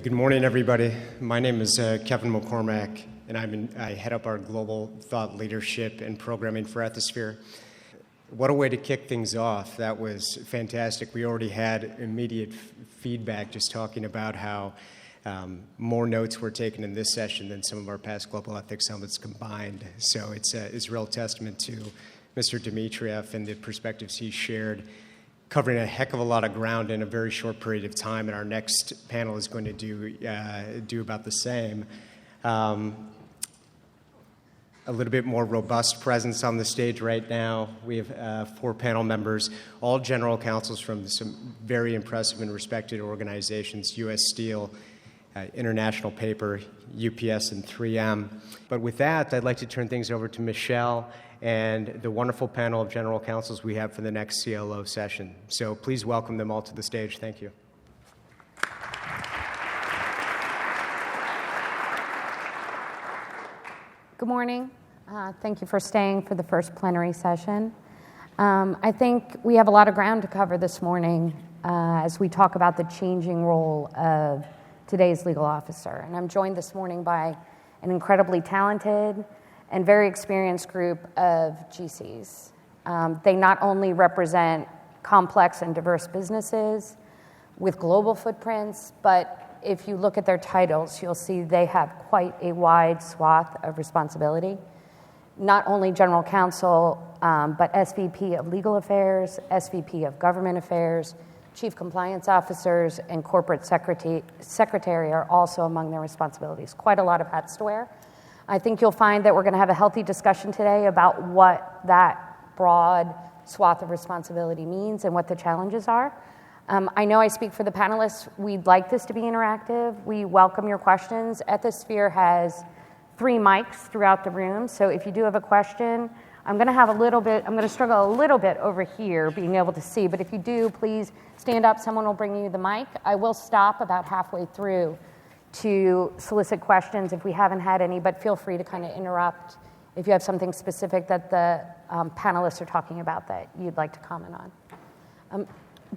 Good morning, everybody. My name is Kevin McCormack, and I head up our global thought leadership and programming for Ethisphere. What a way to kick things off. That was fantastic. We already had immediate feedback just talking about how more notes were taken in this session than some of our past global ethics summits combined. So it's a real testament to Mr. Dmitriev and the perspectives he shared, covering a heck of a lot of ground in a very short period of time, and our next panel is going to do about the same. A little bit more robust presence on the stage right now. We have 4 panel members, all general counsels from some very impressive and respected organizations, U.S. Steel, International Paper, UPS, and 3M. But with that, I'd like to turn things over to Michelle and the wonderful panel of general counsels we have for the next CLO session. So please welcome them all to the stage. Thank you. Good morning. Thank you for staying for the first plenary session. I think we have a lot of ground to cover this morning as we talk about the changing role of today's legal officer. And I'm joined this morning by an incredibly talented and very experienced group of GCs. They not only represent complex and diverse businesses with global footprints, but if you look at their titles, you'll see they have quite a wide swath of responsibility. Not only general counsel, but SVP of legal affairs, SVP of government affairs, chief compliance officers, and corporate secretary are also among their responsibilities. Quite a lot of hats to wear. I think you'll find that we're going to have a healthy discussion today about what that broad swath of responsibility means and what the challenges are. I know I speak for the panelists. We'd like this to be interactive. We welcome your questions. Ethisphere has 3 mics throughout the room, so if you do have a question, I'm going to struggle a little bit over here being able to see, but if you do, please stand up. Someone will bring you the mic. I will stop about halfway through to solicit questions if we haven't had any, but feel free to kind of interrupt if you have something specific that the panelists are talking about that you'd like to comment on.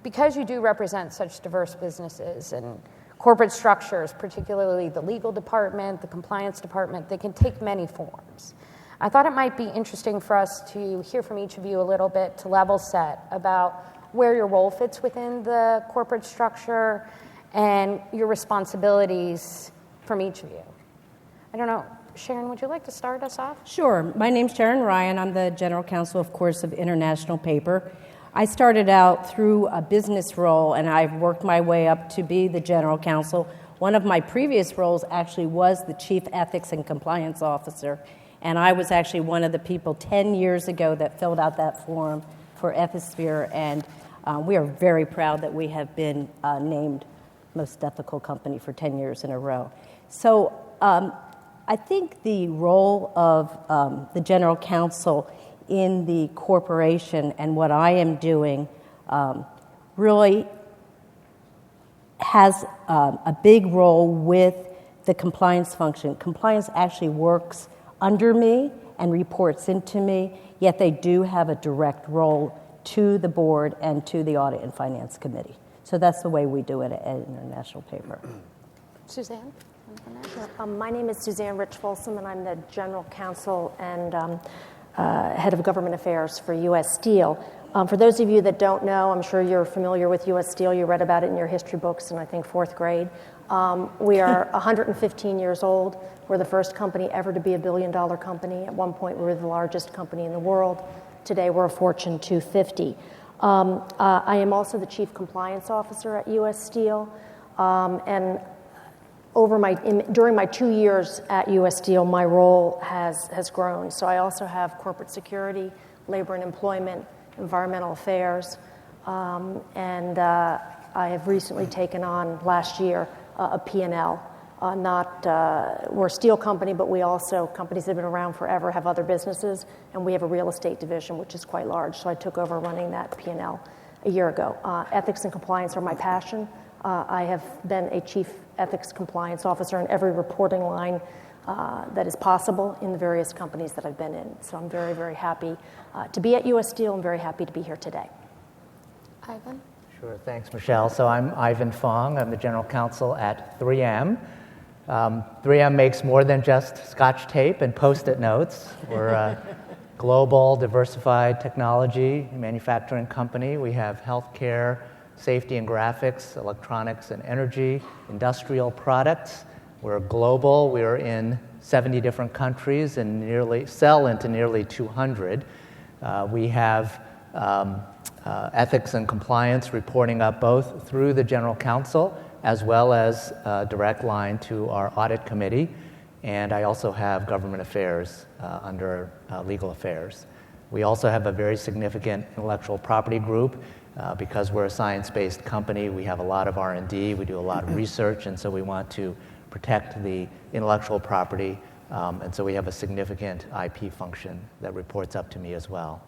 Because you do represent such diverse businesses and corporate structures, particularly the legal department, the compliance department, they can take many forms. I thought it might be interesting for us to hear from each of you a little bit to level set about where your role fits within the corporate structure and your responsibilities from each of you. I don't know, Sharon, would you like to start us off? Sure. My name's Sharon Ryan. I'm the general counsel, of course, of International Paper. I started out through a business role, and I've worked my way up to be the general counsel. One of my previous roles actually was the chief ethics and compliance officer, and I was actually one of the people 10 years ago that filled out that form for Ethisphere, and we are very proud that we have been named most ethical company for 10 years in a row. So I think the role of the general counsel in the corporation and what I am doing really has a big role with the compliance function. Compliance actually works under me and reports into me, yet they do have a direct role to the board and to the Audit and Finance Committee. So that's the way we do it at International Paper. Suzanne? My name is Suzanne Rich-Folsom, and I'm the General Counsel and Head of Government Affairs for U.S. Steel. For those of you that don't know, I'm sure you're familiar with U.S. Steel. You read about it in your history books in, I think, 4th grade. We are 115 years old. We're the first company ever to be a billion-dollar company. At one point, we were the largest company in the world. Today, we're a Fortune 250. I am also the Chief Compliance Officer at U.S. Steel, and during my 2 years at U.S. Steel, my role has grown. So I also have corporate security, labor and employment, environmental affairs, and I have recently taken on last year a P&L. We're a steel company, but we also, companies that have been around forever, have other businesses, and we have a real estate division, which is quite large. So I took over running that P&L a year ago. Ethics and compliance are my passion. I have been a chief ethics compliance officer in every reporting line that is possible in the various companies that I've been in. So I'm very, very happy to be at U.S. Steel. I'm very happy to be here today. Ivan? Sure, thanks, Michelle. So I'm Ivan Fong. I'm the general counsel at 3M. 3M makes more than just Scotch tape and Post-it notes. We're a global, diversified technology manufacturing company. We have healthcare, safety and graphics, electronics and energy, industrial products. We're global. We are in 70 different countries and sell into nearly 200. We have ethics and compliance reporting up both through the general counsel as well as a direct line to our audit committee. And I also have government affairs under legal affairs. We also have a very significant intellectual property group. Because we're a science-based company, we have a lot of R&D, we do a lot of research, and so we want to protect the intellectual property, and so we have a significant IP function that reports up to me as well.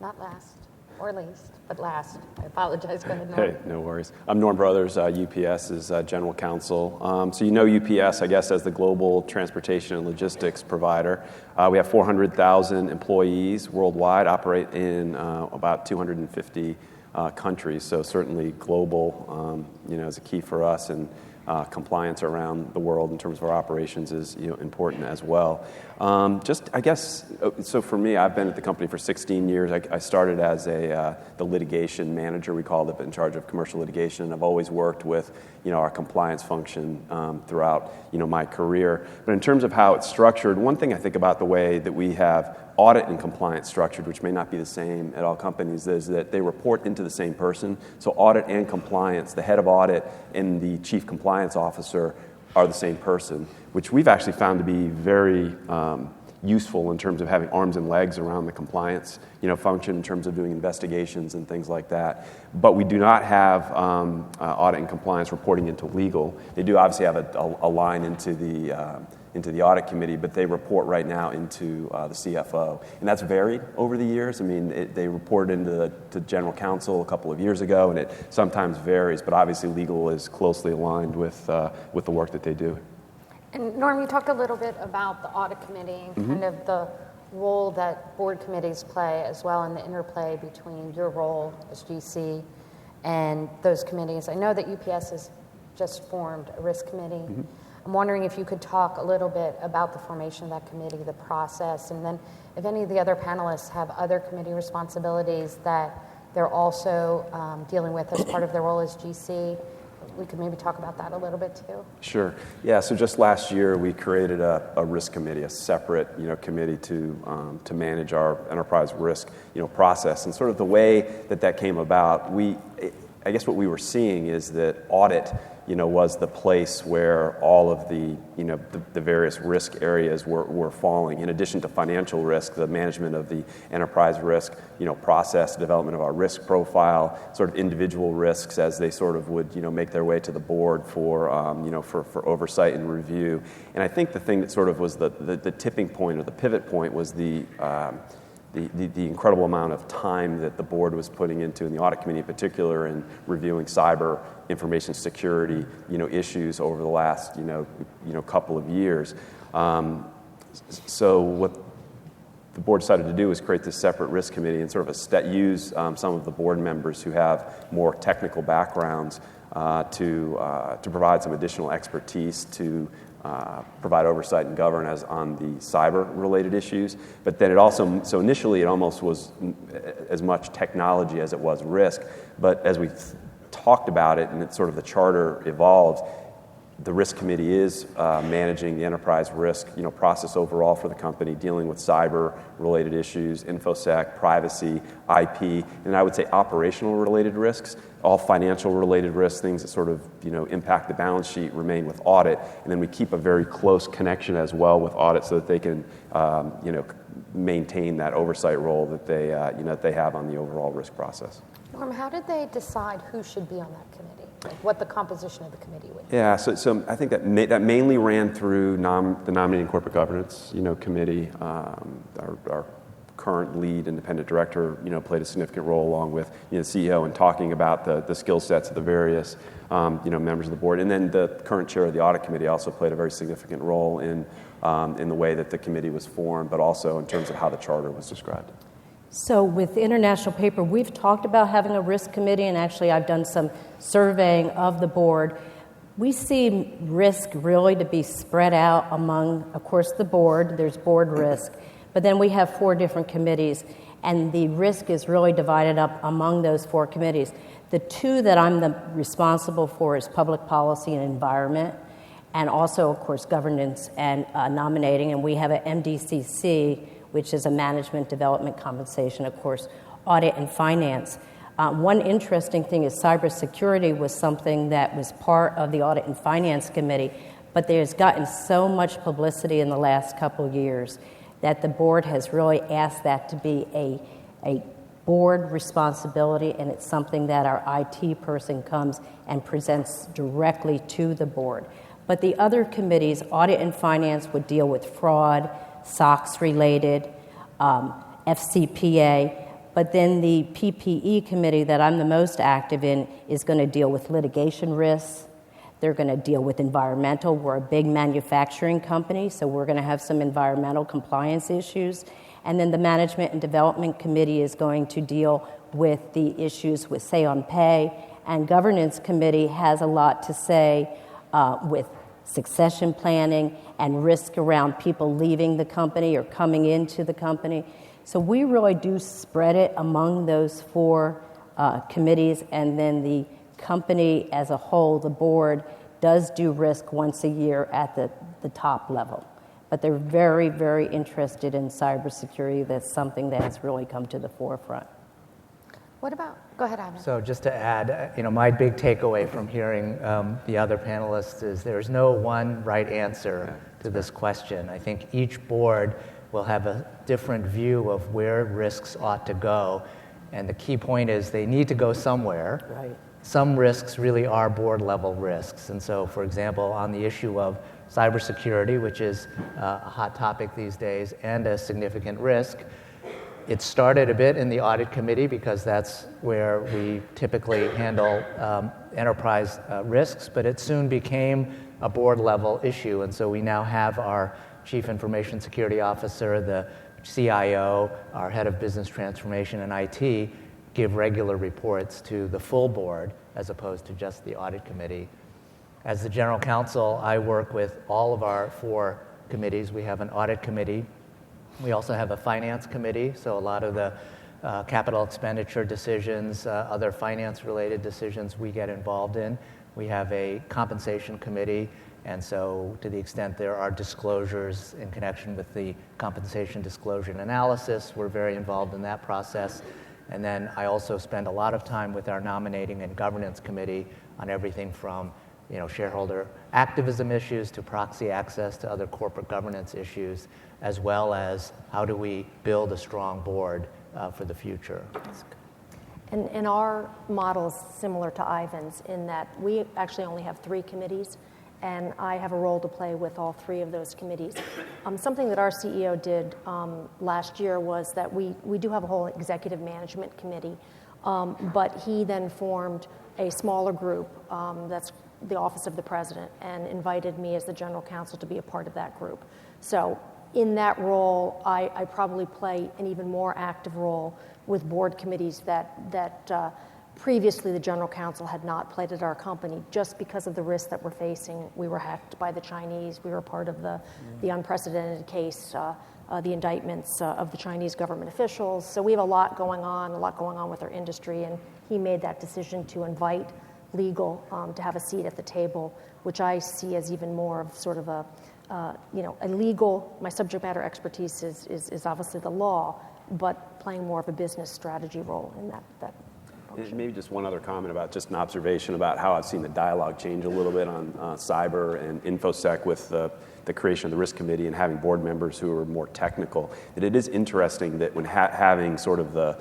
Not last or least, but last. I apologize for the Norm. Hey, no worries. I'm Norm Brothers, UPS is general counsel. So you know UPS, I guess, as the global transportation and logistics provider. We have 400,000 employees worldwide, operate in about 250 countries. So certainly global, is a key for us, and compliance around the world in terms of our operations is important as well. So for me, I've been at the company for 16 years. I started as the litigation manager, we called it, in charge of commercial litigation. And I've always worked with our compliance function throughout my career. But in terms of how it's structured, one thing I think about the way that we have audit and compliance structured, which may not be the same at all companies, is that they report into the same person. So audit and compliance, the head of audit and the chief compliance officer are the same person, which we've actually found to be very useful in terms of having arms and legs around the compliance function in terms of doing investigations and things like that. But we do not have audit and compliance reporting into legal. They do obviously have a line into the audit committee, but they report right now into the CFO. And that's varied over the years. I mean, they reported into the general counsel a couple of years ago, and it sometimes varies, but obviously legal is closely aligned with the work that they do. And Norm, you talked a little bit about the audit committee and kind of the role that board committees play as well, and the interplay between your role as GC and those committees. I know that UPS has just formed a risk committee. I'm wondering if you could talk a little bit about the formation of that committee, the process, and then if any of the other panelists have other committee responsibilities that they're also dealing with as part of their role as GC. We could maybe talk about that a little bit too. Sure. Yeah. So just last year, we created a risk committee, a separate committee to manage our enterprise risk process. And sort of the way that came about, I guess what we were seeing is that audit was the place where all of the various risk areas were falling. In addition to financial risk, the management of the enterprise risk, process, development of our risk profile, sort of individual risks as they sort of would, make their way to the board for oversight and review. And I think the thing that sort of was the tipping point or the pivot point was the incredible amount of time that the board was putting into, in the audit committee in particular, in reviewing cyber information security, issues over the last, couple of years. So what the board decided to do was create this separate risk committee and sort of use some of the board members who have more technical backgrounds to provide some additional expertise to provide oversight and governance on the cyber-related issues. But then so initially it almost was as much technology as it was risk. But as we talked about it and sort of the charter evolved, the risk committee is managing the enterprise risk process overall for the company, dealing with cyber-related issues, InfoSec, privacy, IP, and I would say operational-related risks. All financial-related risks, things that sort of impact the balance sheet, remain with audit, and then we keep a very close connection as well with audit so that they can maintain that oversight role that they have on the overall risk process. Norm, how did they decide who should be on that committee? Like what the composition of the committee would be? Yeah, so I think that mainly ran through the Nominating Corporate Governance committee. Our current lead independent director played a significant role along with the CEO in talking about the skill sets of the various members of the board. And then the current chair of the audit committee also played a very significant role in the way that the committee was formed, but also in terms of how the charter was described. So with International Paper, we've talked about having a risk committee, and actually I've done some surveying of the board. We see risk really to be spread out among, of course, the board. There's board risk, but then we have 4 different committees, and the risk is really divided up among those 4 committees. The 2 that I'm responsible for is public policy and environment, and also, of course, governance and nominating, and we have an MDCC, which is a management development compensation, of course, audit and finance. One interesting thing is cybersecurity was something that was part of the Audit and Finance Committee, but there's gotten so much publicity in the last couple of years that the board has really asked that to be a board responsibility, and it's something that our IT person comes and presents directly to the board. But the other committees, Audit and Finance, would deal with fraud, SOX-related, FCPA, but then the PPE committee that I'm the most active in is going to deal with litigation risks. They're going to deal with environmental. We're a big manufacturing company, so we're going to have some environmental compliance issues. And then the Management and Development Committee is going to deal with the issues with say on pay. And Governance Committee has a lot to say with succession planning and risk around people leaving the company or coming into the company. So we really do spread it among those 4 committees, and then the company as a whole, the board, does do risk once a year at the top level. But they're very, very interested in cybersecurity. That's something that has really come to the forefront. What about, go ahead, Ivan. So just to add, my big takeaway from hearing the other panelists is there's no one right answer to this question. I think each board will have a different view of where risks ought to go, and the key point is they need to go somewhere. Right. Some risks really are board-level risks, and so, for example, on the issue of cybersecurity, which is a hot topic these days and a significant risk, it started a bit in the audit committee because that's where we typically handle enterprise risks, but it soon became a board-level issue, and so we now have our Chief Information Security Officer, the CIO, our Head of Business Transformation and IT give regular reports to the full board as opposed to just the audit committee. As the General Counsel, I work with all of our 4 committees. We have an audit committee. We also have a finance committee, so a lot of the capital expenditure decisions, other finance-related decisions we get involved in. We have a compensation committee, and so to the extent there are disclosures in connection with the compensation disclosure and analysis, we're very involved in that process. And then I also spend a lot of time with our nominating and governance committee on everything from shareholder activism issues to proxy access to other corporate governance issues, as well as how do we build a strong board for the future. And our model is similar to Ivan's in that we actually only have 3 committees, and I have a role to play with all 3 of those committees. Something that our CEO did last year was that we do have a whole executive management committee, but he then formed a smaller group that's the Office of the President and invited me as the General Counsel to be a part of that group. So in that role, I probably play an even more active role with board committees that previously the General Counsel had not played at our company just because of the risks that we're facing. We were hacked by the Chinese. We were part of the unprecedented case, the indictments of the Chinese government officials. So we have a lot going on with our industry, and he made that decision to invite legal to have a seat at the table, which I see as even more of sort of a legal, my subject matter expertise is obviously the law, but playing more of a business strategy role in that function. Maybe just one other comment about just an observation about how I've seen the dialogue change a little bit on cyber and InfoSec with the creation of the risk committee and having board members who are more technical. That it is interesting that when having sort of the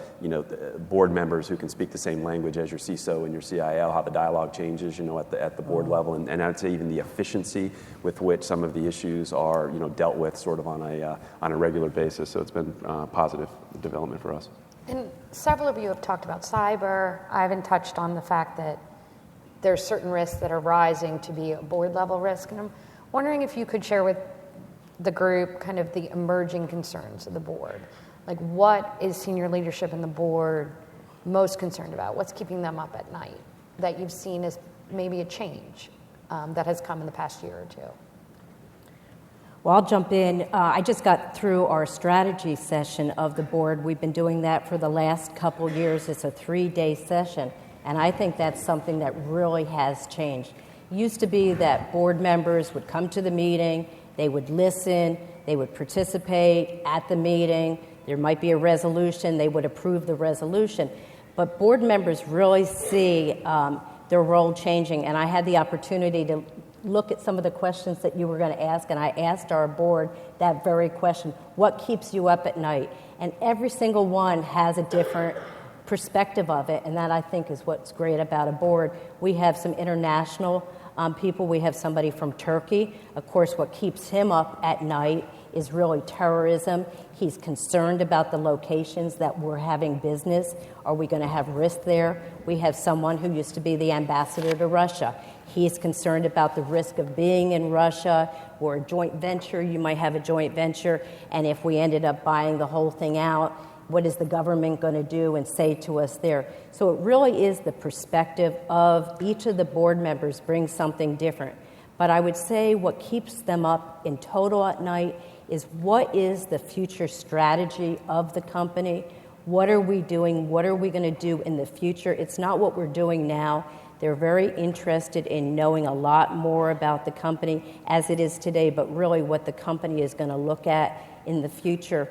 board members who can speak the same language as your CISO and your CIO, how the dialogue changes, at the board level, and I'd say even the efficiency with which some of the issues are dealt with sort of on a regular basis. So it's been positive development for us. And several of you have talked about cyber. I haven't touched on the fact that there are certain risks that are rising to be a board level risk, and I'm wondering if you could share with the group kind of the emerging concerns of the board. Like, what is senior leadership and the board most concerned about? What's keeping them up at night that you've seen as maybe a change that has come in the past year or two? Well, I'll jump in. I just got through our strategy session of the board. We've been doing that for the last couple years. It's a 3-day session, and I think that's something that really has changed. It used to be that board members would come to the meeting, they would listen, they would participate at the meeting, there might be a resolution, they would approve the resolution. But board members really see their role changing, and I had the opportunity to look at some of the questions that you were going to ask, and I asked our board that very question: what keeps you up at night? And every single one has a different perspective of it, and that, I think, is what's great about a board. We have some international people. We have somebody from Turkey. Of course, what keeps him up at night is really terrorism. He's concerned about the locations that we're having business. Are we going to have risk there? We have someone who used to be the ambassador to Russia. He's concerned about the risk of being in Russia. We're a joint venture. You might have a joint venture, and if we ended up buying the whole thing out, what is the government going to do and say to us there? So it really is the perspective of each of the board members brings something different. But I would say what keeps them up in total at night is, what is the future strategy of the company? What are we doing? What are we going to do in the future? It's not what we're doing now. They're very interested in knowing a lot more about the company as it is today, but really what the company is going to look at in the future.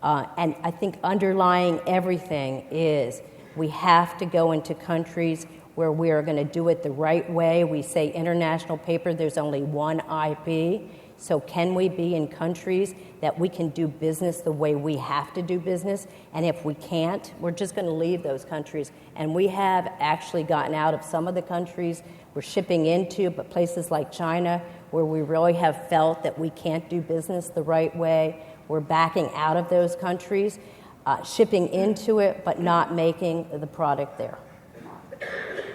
And I think underlying everything is we have to go into countries where we are going to do it the right way. We say international paper, there's only one IP. So can we be in countries that we can do business the way we have to do business? And if we can't, we're just going to leave those countries. And we have actually gotten out of some of the countries we're shipping into, but places like China, where we really have felt that we can't do business the right way, we're backing out of those countries, shipping into it, but not making the product there.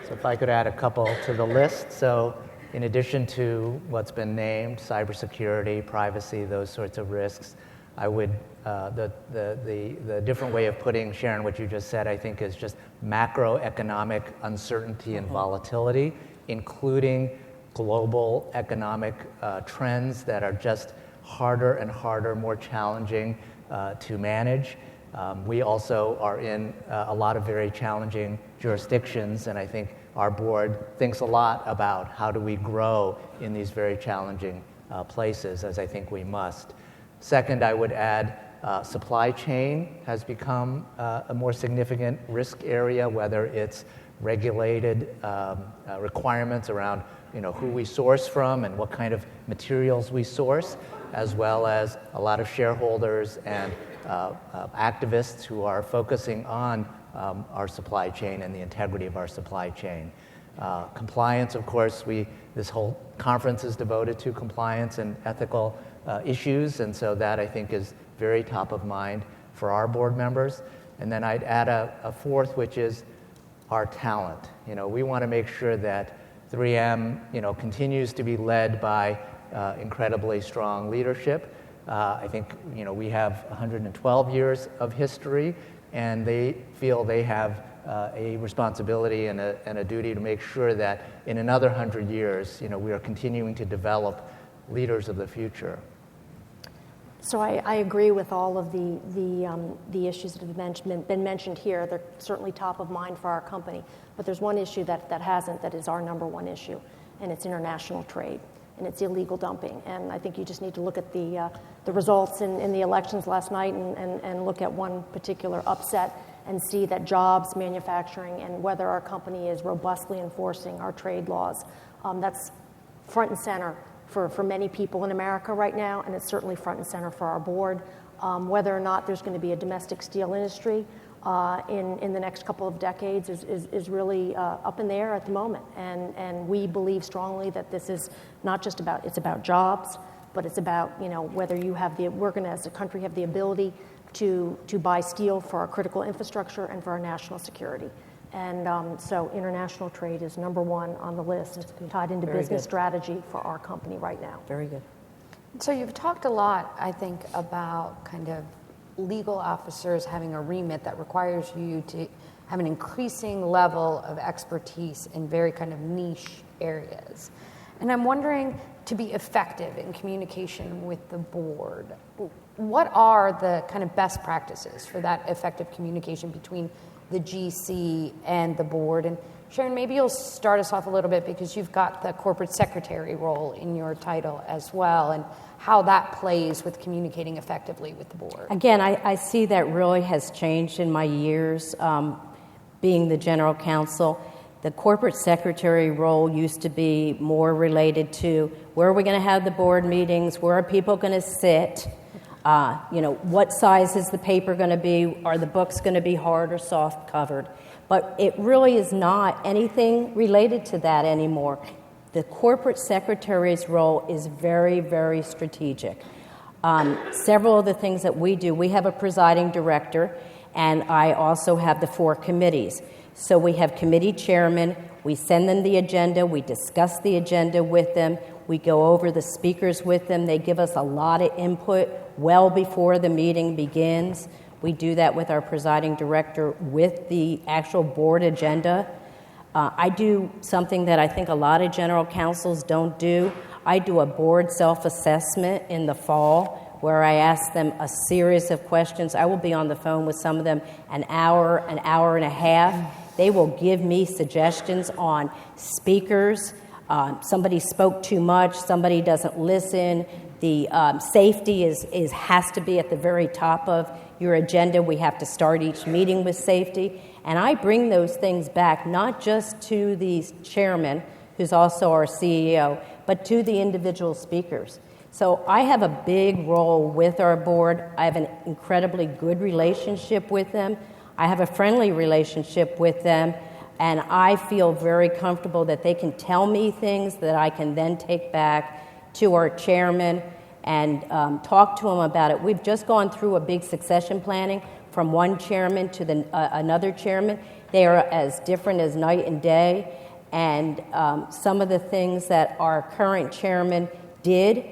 So if I could add a couple to the list. So in addition to what's been named, cybersecurity, privacy, those sorts of risks, I would, the different way of putting, Sharon, what you just said, I think, is just macroeconomic uncertainty and volatility, including global economic trends that are just harder and harder, more challenging to manage. We also are in a lot of very challenging jurisdictions, and I think our board thinks a lot about how do we grow in these very challenging places, as I think we must. Second, I would add supply chain has become a more significant risk area, whether it's regulated requirements around who we source from and what kind of materials we source, as well as a lot of shareholders and activists who are focusing on our supply chain and the integrity of our supply chain. Compliance, of course, this whole conference is devoted to compliance and ethical issues, and so that, I think, is very top of mind for our board members. And then I'd add a fourth, which is our talent. We want to make sure that 3M, continues to be led by incredibly strong leadership. I think, we have 112 years of history, and they feel they have a responsibility and a duty to make sure that in another 100 years, we are continuing to develop leaders of the future. So I agree with all of the issues that have been mentioned here. They're certainly top of mind for our company. But there's one issue that hasn't, that is our number one issue, and it's international trade, and it's illegal dumping. And I think you just need to look at the results in the elections last night and look at one particular upset and see that jobs, manufacturing, and whether our company is robustly enforcing our trade laws. That's front and center for many people in America right now, and it's certainly front and center for our board. Whether or not there's going to be a domestic steel industry in the next couple of decades is really up in the air at the moment. And we believe strongly that this is not just it's about jobs, but it's about, whether we're going to, as a country, have the ability to buy steel for our critical infrastructure and for our national security. And so international trade is number one on the list, tied into Very business good. strategy for our company right now. Very good. So you've talked a lot, I think, about kind of legal officers having a remit that requires you to have an increasing level of expertise in very kind of niche areas. And I'm wondering, to be effective in communication with the board, what are the kind of best practices for that effective communication between the GC and the board? And Sharon, maybe you'll start us off a little bit because you've got the corporate secretary role in your title as well, and how that plays with communicating effectively with the board. Again, I see that really has changed in my years being the general counsel. The corporate secretary role used to be more related to where are we going to have the board meetings, where are people going to sit, what size is the paper going to be, are the books going to be hard or soft covered. But it really is not anything related to that anymore. The corporate secretary's role is very, very strategic. Several of the things that we do, we have a presiding director, and I also have the 4 committees. So we have committee chairmen, we send them the agenda, we discuss the agenda with them, we go over the speakers with them, they give us a lot of input well before the meeting begins. We do that with our presiding director with the actual board agenda. I do something that I think a lot of general counsels don't do. I do a board self-assessment in the fall where I ask them a series of questions. I will be on the phone with some of them an hour and a half. They will give me suggestions on speakers. Somebody spoke too much, somebody doesn't listen. The safety has to be at the very top of your agenda. We have to start each meeting with safety. And I bring those things back not just to the chairman, who's also our CEO, but to the individual speakers. So I have a big role with our board. I have an incredibly good relationship with them. I have a friendly relationship with them, and I feel very comfortable that they can tell me things that I can then take back to our chairman and talk to him about it. We've just gone through a big succession planning from one chairman to another chairman. They are as different as night and day, and some of the things that our current chairman did,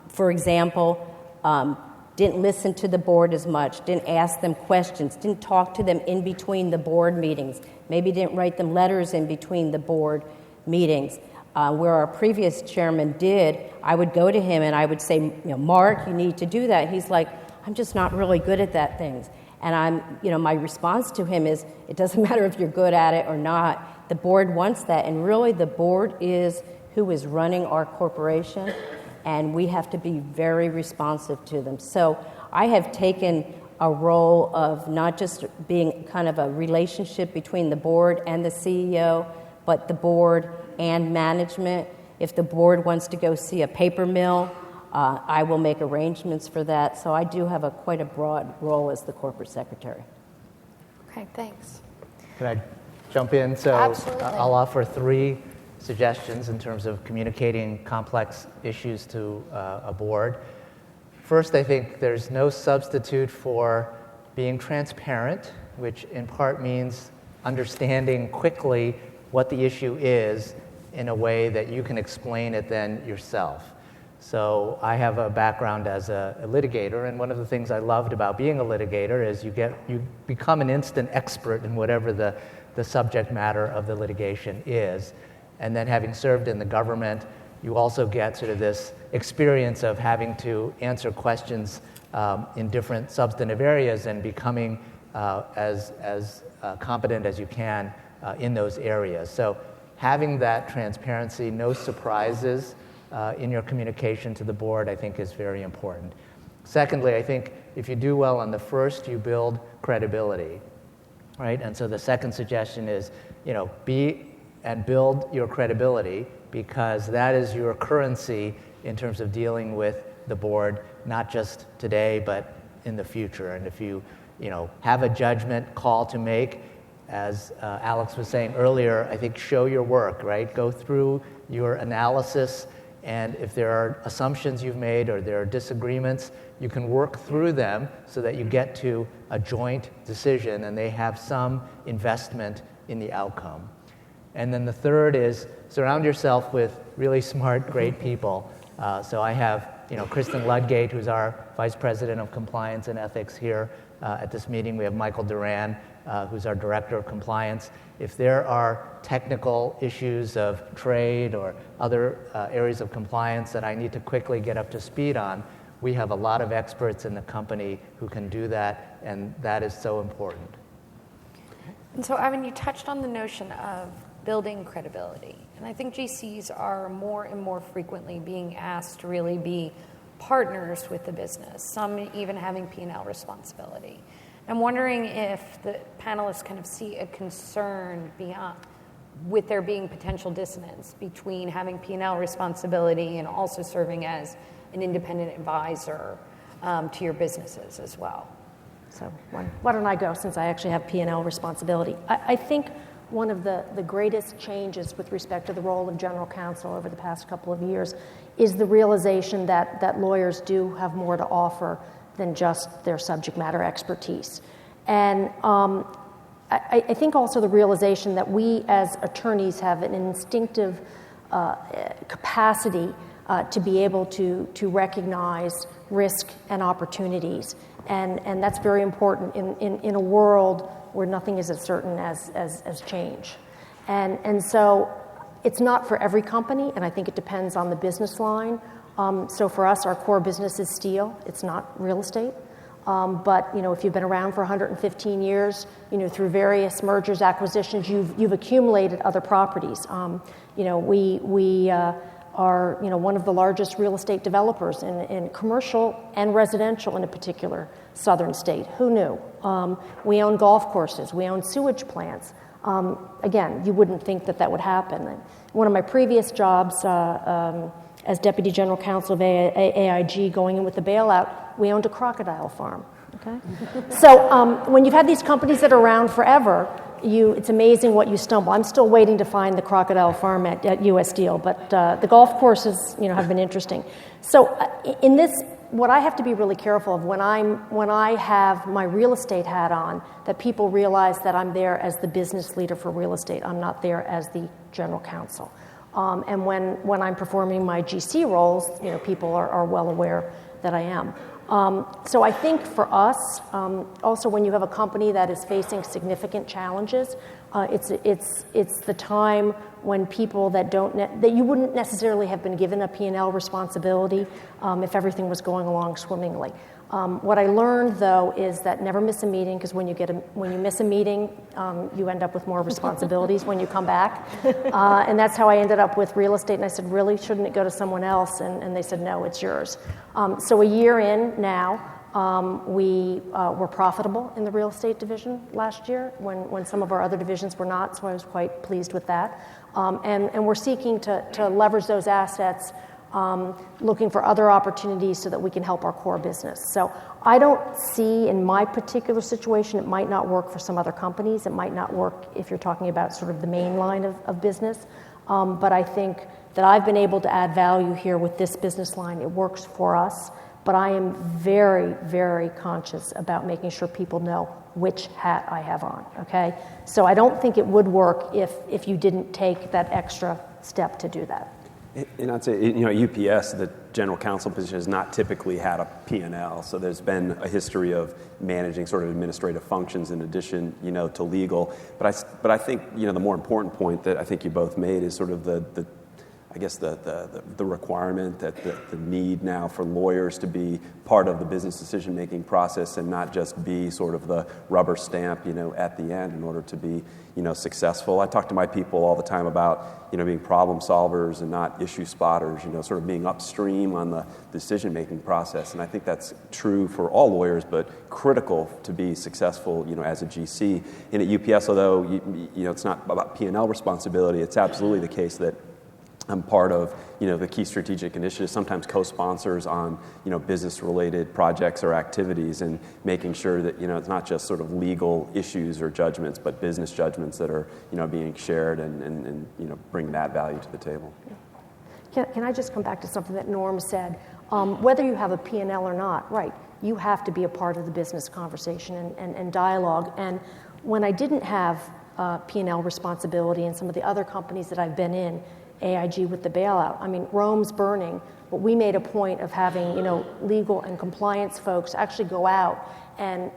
for example, didn't listen to the board as much, didn't ask them questions, didn't talk to them in between the board meetings, maybe didn't write them letters in between the board meetings. Where our previous chairman did, I would go to him and I would say, Mark, you need to do that. He's like, I'm just not really good at that things. And my response to him is, it doesn't matter if you're good at it or not. The board wants that. And really the board is who is running our corporation, and we have to be very responsive to them. So I have taken a role of not just being kind of a relationship between the board and the CEO, but the board and management. If the board wants to go see a paper mill, I will make arrangements for that. So I do have quite a broad role as the corporate secretary. Okay, thanks. Can I jump in? So Absolutely. I'll offer 3 suggestions in terms of communicating complex issues to a board. First, I think there's no substitute for being transparent, which in part means understanding quickly what the issue is in a way that you can explain it then yourself. So I have a background as a litigator, and one of the things I loved about being a litigator is you become an instant expert in whatever the subject matter of the litigation is. And then having served in the government, you also get sort of this experience of having to answer questions in different substantive areas and becoming as competent as you can in those areas. So having that transparency, no surprises in your communication to the board, I think is very important. Secondly, I think if you do well on the first, you build credibility, right? And so the second suggestion is, be and build your credibility, because that is your currency in terms of dealing with the board, not just today, but in the future. And if you have a judgment call to make, as Alex was saying earlier, I think show your work, right? Go through your analysis, and if there are assumptions you've made or there are disagreements, you can work through them so that you get to a joint decision and they have some investment in the outcome. And then the third is surround yourself with really smart, great people. So I have Kristen Ludgate, who's our Vice President of Compliance and Ethics here at this meeting. We have Michael Duran, who's our Director of Compliance. If there are technical issues of trade or other areas of compliance that I need to quickly get up to speed on, we have a lot of experts in the company who can do that, and that is so important. And so, Ivan, you touched on the notion of building credibility. And I think GCs are more and more frequently being asked to really be partners with the business, some even having P&L responsibility. I'm wondering if the panelists kind of see a concern beyond, with there being potential dissonance between having P&L responsibility and also serving as an independent advisor to your businesses as well. So why don't I go, since I actually have P&L responsibility. I think one of the greatest changes with respect to the role of general counsel over the past couple of years is the realization that lawyers do have more to offer than just their subject matter expertise. And I think also the realization that we as attorneys have an instinctive capacity to be able to recognize risk and opportunities. And that's very important in a world where nothing is as certain as change. And so it's not for every company, and I think it depends on the business line. So for us, our core business is steel. It's not real estate. But if you've been around for 115 years, through various mergers, acquisitions, you've accumulated other properties. We are one of the largest real estate developers in commercial and residential in a particular southern state. Who knew? We own golf courses. We own sewage plants. Again, you wouldn't think that would happen. One of my previous jobs as Deputy General Counsel of AIG, going in with the bailout, we owned a crocodile farm. Okay? So when you've had these companies that are around forever, it's amazing what you stumble. I'm still waiting to find the crocodile farm at U.S. Steel, but the golf courses, have been interesting. So in this, what I have to be really careful of when I have my real estate hat on, that people realize that I'm there as the business leader for real estate. I'm not there as the general counsel. And when I'm performing my GC roles, people are well aware that I am. So I think for us, also when you have a company that is facing significant challenges, it's the time when people that you wouldn't necessarily have been given a P&L responsibility if everything was going along swimmingly. What I learned, though, is that never miss a meeting, because when you miss a meeting, you end up with more responsibilities when you come back. And that's how I ended up with real estate. And I said, really, shouldn't it go to someone else? And they said, no, it's yours. So a year in now, we were profitable in the real estate division last year when some of our other divisions were not, so I was quite pleased with that. And we're seeking to leverage those assets, looking for other opportunities so that we can help our core business. So I don't see, in my particular situation, it might not work for some other companies. It might not work if you're talking about sort of the main line of business. But I think that I've been able to add value here with this business line. It works for us. But I am very, very conscious about making sure people know which hat I have on, okay? So I don't think it would work if you didn't take that extra step to do that. And I'd say, UPS, the general counsel position has not typically had a P&L, so there's been a history of managing sort of administrative functions in addition, to legal. But I think, the more important point that I think you both made is sort of the requirement, that the need now for lawyers to be part of the business decision-making process and not just be sort of the rubber stamp, at the end in order to be, successful. I talk to my people all the time about, being problem solvers and not issue spotters, sort of being upstream on the decision-making process. And I think that's true for all lawyers, but critical to be successful, as a GC. And at UPS, although, it's not about P&L responsibility, it's absolutely the case that I'm part of, the key strategic initiatives, sometimes co-sponsors on, business-related projects or activities, and making sure that, it's not just sort of legal issues or judgments, but business judgments that are, being shared and bring that value to the table. Can I just come back to something that Norm said? Whether you have a P&L or not, right, you have to be a part of the business conversation and dialogue. And when I didn't have P&L responsibility in some of the other companies that I've been in, AIG with the bailout. I mean, Rome's burning, But we made a point of having, legal and compliance folks actually go out and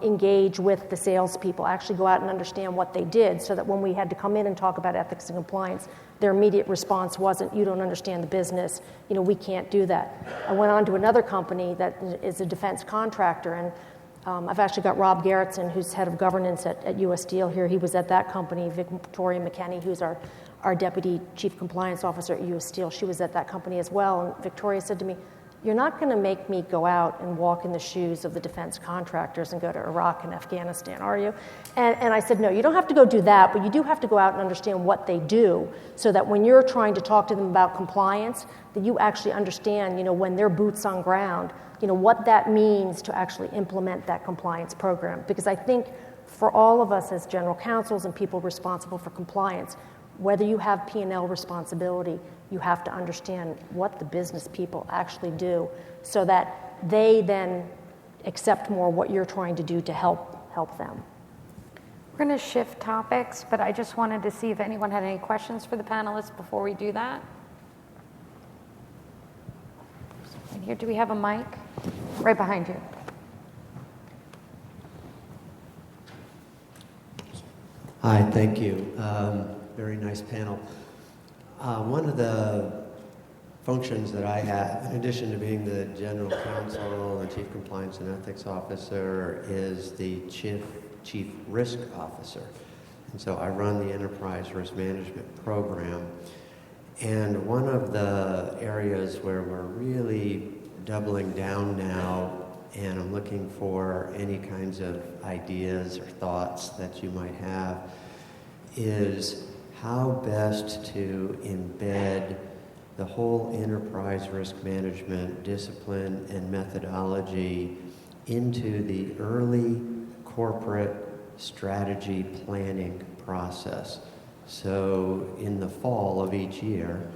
engage with the salespeople, actually go out and understand what they did, so that when we had to come in and talk about ethics and compliance, their immediate response wasn't, you don't understand the business, we can't do that. I went on to another company that is a defense contractor, and I've actually got Rob Gerritsen, who's head of governance at U.S. Steel here. He was at that company. Victoria McKenney, who's our deputy chief compliance officer at U.S. Steel, she was at that company as well. And Victoria said to me, you're not going to make me go out and walk in the shoes of the defense contractors and go to Iraq and Afghanistan, are you? And I said, no, you don't have to go do that, but you do have to go out and understand what they do, so that when you're trying to talk to them about compliance, that you actually understand, when they're boots on ground, what that means to actually implement that compliance program. Because I think for all of us as general counsels and people responsible for compliance, whether you have P&L responsibility, you have to understand what the business people actually do, so that they then accept more what you're trying to do to help them. We're going to shift topics, but I just wanted to see if anyone had any questions for the panelists before we do that. And here, do we have a mic? Right behind you. Hi, thank you. Very nice panel. One of the functions that I have, in addition to being the General Counsel and Chief Compliance and Ethics Officer, is the Chief Risk Officer. And so I run the Enterprise Risk Management Program. And one of the areas where we're really doubling down now, and I'm looking for any kinds of ideas or thoughts that you might have, is how best to embed the whole enterprise risk management discipline and methodology into the early corporate strategy planning process. So in the fall of each year,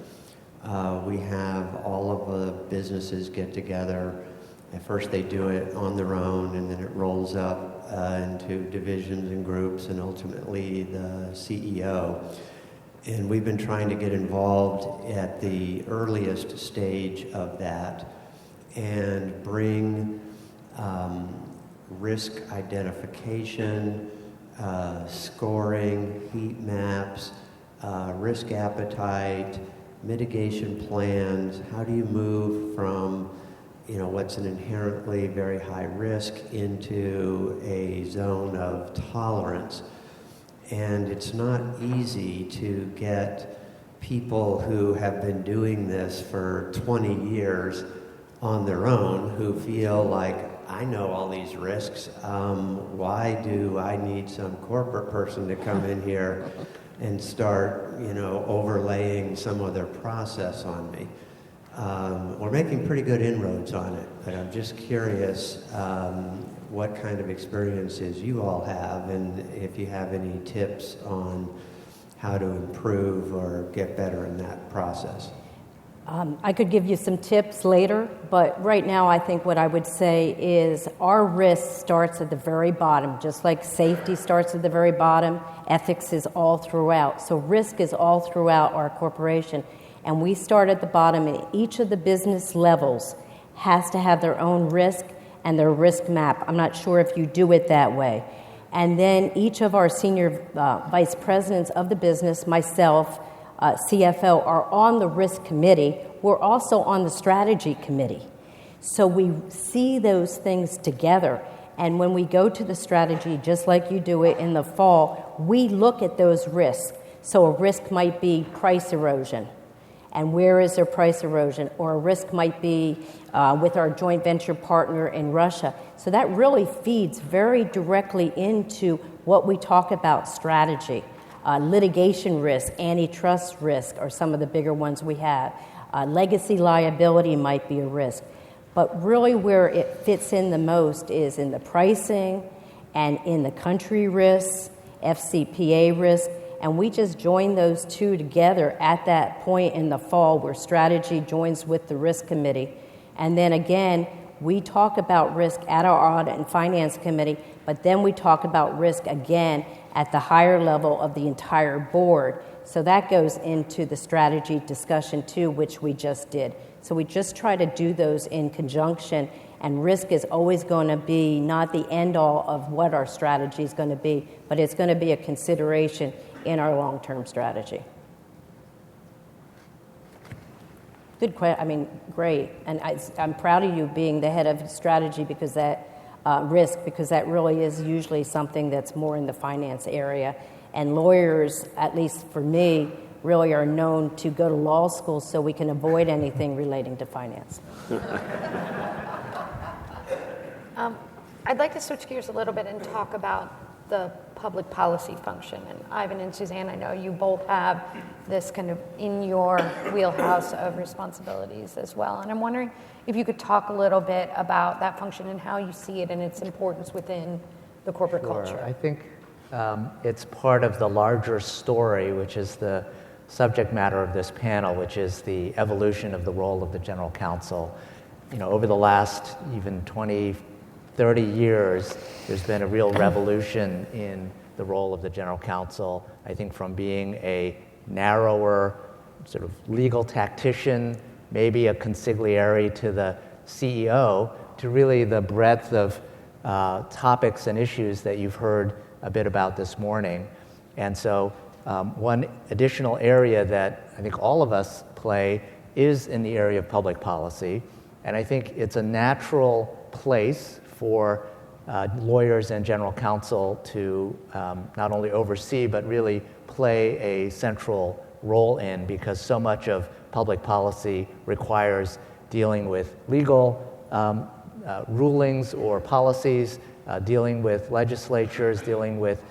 we have all of the businesses get together. At first they do it on their own, and then it rolls up into divisions and groups, and ultimately the CEO. And we've been trying to get involved at the earliest stage of that and bring risk identification, scoring, heat maps, risk appetite, mitigation plans. How do you move from what's an inherently very high risk into a zone of tolerance? And it's not easy to get people who have been doing this for 20 years on their own, who feel like, I know all these risks, why do I need some corporate person to come in here and start, overlaying some of their process on me? We're making pretty good inroads on it, but I'm just curious what kind of experiences you all have, and if you have any tips on how to improve or get better in that process. I could give you some tips later, but right now I think what I would say is our risk starts at the very bottom. Just like safety starts at the very bottom, ethics is all throughout. So risk is all throughout our corporation. And we start at the bottom, and each of the business levels has to have their own risk and their risk map. I'm not sure if you do it that way. And then each of our senior vice presidents of the business, myself, CFO, are on the risk committee. We're also on the strategy committee. So we see those things together. And when we go to the strategy, just like you do it in the fall, we look at those risks. So a risk might be price erosion. And where is there price erosion? Or a risk might be with our joint venture partner in Russia. So that really feeds very directly into what we talk about strategy. Litigation risk, antitrust risk are some of the bigger ones we have. Legacy liability might be a risk. But really where it fits in the most is in the pricing and in the country risks, FCPA risk. And we just join those two together at that point in the fall where strategy joins with the risk committee. And then again, we talk about risk at our audit and finance committee, but then we talk about risk again at the higher level of the entire board So that goes into the strategy discussion too, which we just did. So we just try to do those in conjunction, and risk is always going to be not the end all of what our strategy is going to be, but it's going to be a consideration in our long-term strategy. Good question. I mean, great. And I'm proud of you being the head of strategy because that risk, because that really is usually something that's more in the finance area. And lawyers, at least for me, really are known to go to law school so we can avoid anything relating to finance. I'd like to switch gears a little bit and talk about the public policy function. And Ivan and Suzanne, I know you both have this kind of in your wheelhouse of responsibilities as well. And I'm wondering if you could talk a little bit about that function and how you see it and its importance within the corporate culture. I think it's part of the larger story, which is the subject matter of this panel, which is the evolution of the role of the general counsel. You know, over the last even 20, 30 years, there's been a real revolution in the role of the general counsel. I think from being a narrower sort of legal tactician, maybe a consigliere to the CEO, to really the breadth of topics and issues that you've heard a bit about this morning. And so one additional area that I think all of us play is in the area of public policy. And I think it's a natural place for lawyers and general counsel to not only oversee, but really play a central role in, because so much of public policy requires dealing with legal rulings or policies, dealing with legislatures, dealing with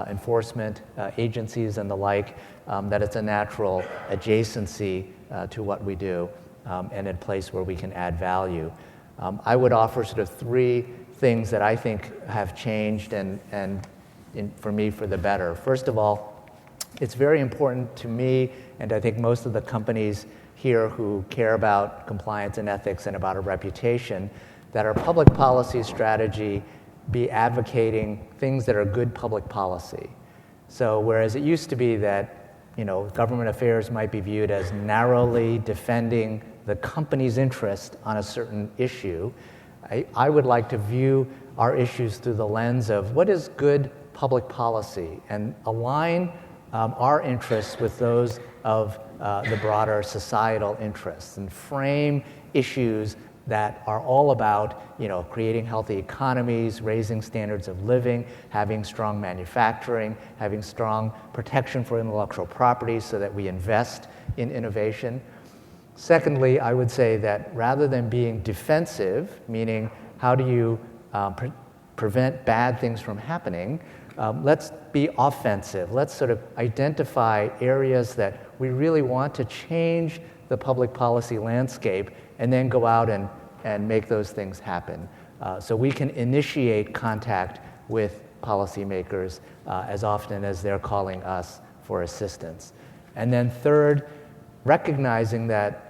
enforcement agencies and the like, that it's a natural adjacency to what we do and a place where we can add value. I would offer sort of three things that I think have changed and for me for the better. First of all, it's very important to me, and I think most of the companies here who care about compliance and ethics and about a reputation, that our public policy strategy be advocating things that are good public policy. So whereas it used to be that, you know, government affairs might be viewed as narrowly defending the company's interest on a certain issue, I would like to view our issues through the lens of what is good public policy and align our interests with those of the broader societal interests and frame issues that are all about, you know, creating healthy economies, raising standards of living, having strong manufacturing, having strong protection for intellectual property so that we invest in innovation. Secondly, I would say that rather than being defensive, meaning how do you prevent bad things from happening, let's be offensive. Let's sort of identify areas that we really want to change the public policy landscape and then go out and make those things happen. So we can initiate contact with policymakers as often as they're calling us for assistance. And then third, recognizing that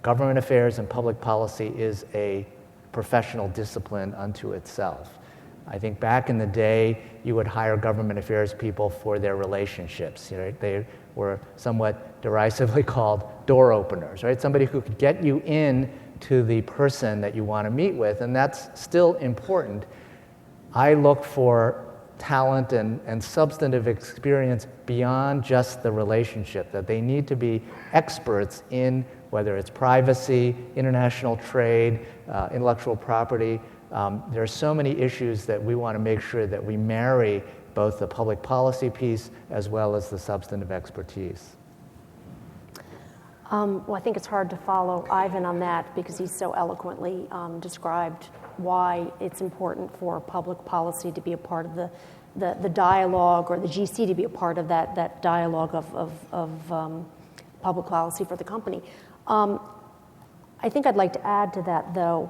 government affairs and public policy is a professional discipline unto itself. I think back in the day, you would hire government affairs people for their relationships. You know, they were somewhat derisively called door openers, right? Somebody who could get you in to the person that you want to meet with, and that's still important. I look for talent and substantive experience beyond just the relationship, that they need to be experts in whether it's privacy, international trade, intellectual property. There are so many issues that we want to make sure that we marry both the public policy piece as well as the substantive expertise. Well, I think it's hard to follow Ivan on that because he's so eloquently described why it's important for public policy to be a part of the dialogue, or the GC to be a part of that dialogue of public policy for the company. I think I'd like to add to that, though,